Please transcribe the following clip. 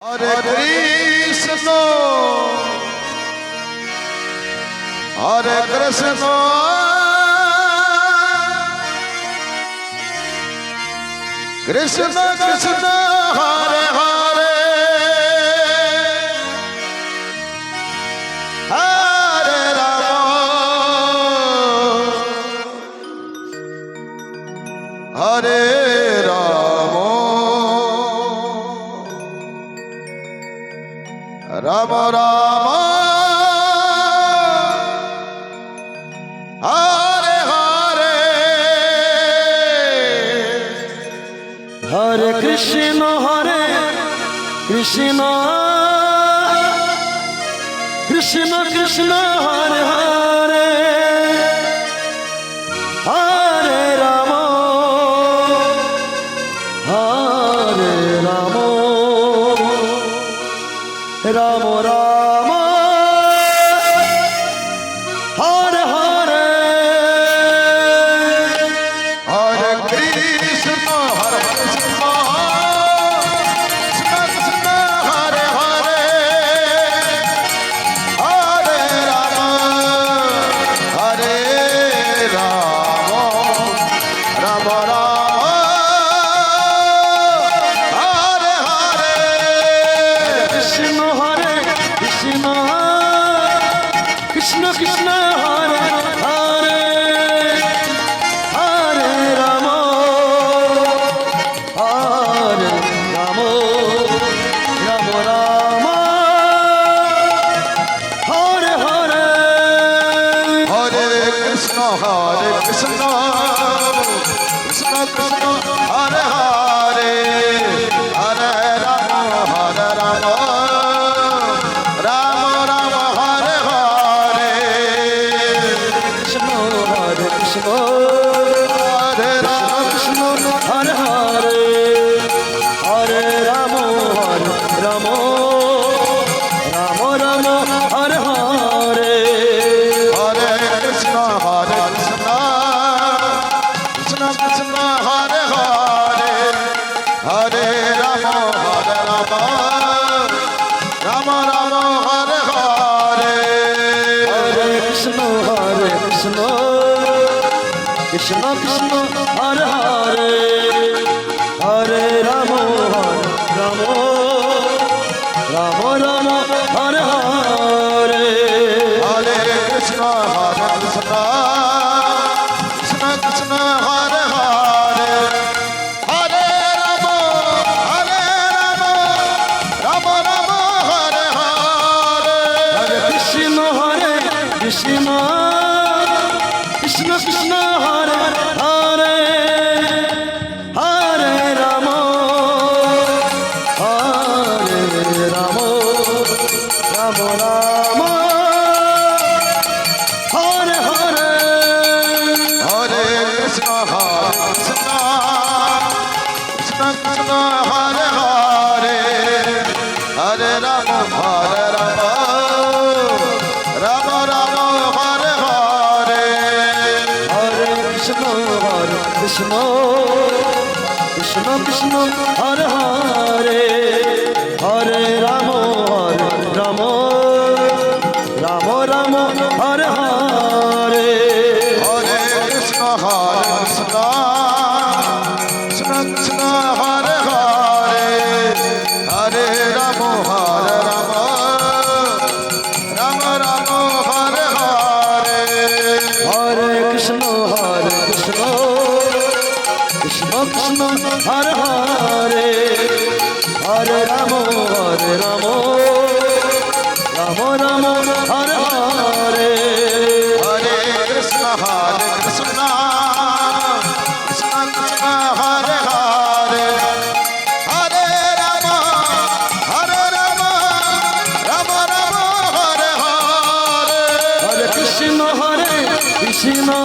Hare Krishna, Hare Krishna, Krishna Krishna, Hare Hare, Hare Rama, Hare Rama, Rama Rama, Hare Hare, Hare Krishna, Hare Krishna, Krishna Krishna, Hare Hare, Hare Rama, Hare Rama, Rama Rama, Hare Hare. Hare Krishna, Hare Krishna, Krishna Krishna, Hare Hare, Hare Rama, Hare Rama, Rama Rama, Hare Hare. Krishna Hare Krishna, Krishna Krishna, Hare Hare, Hare Rama, Hare Rama, Rama Rama, Hare Hare. Hare Krishna, Hare Krishna, Krishna Krishna, Hare Hare, Hare Rama, Hare Rama, Rama Rama, Hare Hare, Krishna Hare Krishna, Hare Rama, Krishna Hare Hare, Hare Rama, Hare Rama, Rama Rama, Hare Hare. Hare Krishna, Hare Krishna, Krishna Krishna, Hare Hare, Hare Rama, Hare Rama, Rama Rama, Hare Hare. Hare Krishna, Hare Krishna, Krishna Krishna, Hare Hare, Hare Rama, Hare Rama, Rama Rama, Hare Hare. Hare Krishna, Hare Krishna, Krishna Krishna, Hare Hare, Hare Rama, Hare Rama, Rama Rama, Hare Hare. Hare Krishna, Hare Krishna, Krishna Krishna, Hare Hare, Hare Rama, Hare Rama, Rama Rama, Hare Hare. Hare Krishna, Hare Krishna, Krishna Krishna, Hare Hare, Hare Rama, Hare Rama, Rama Rama, Hare Hare. Hare Krishna, Hare Krishna, Krishna Krishna, Hare Hare, Hare Rama, Hare Rama, Rama Rama, Hare Hare. Hare Krishna, Hare Krishna, Krishna Krishna, Hare Hare, Hare Rama, Hare Rama, Rama Rama, Hare Hare. Hare Krishna, Hare Krishna, Krishna Krishna, Hare Hare, Hare Rama, Hare Rama, Rama Rama, Hare Hare. Hare Krishna, Hare Krishna, Krishna Krishna, Hare Hare, Hare Rama, Hare Rama, Rama Rama, Hare Hare. Hare Krishna, Hare Krishna,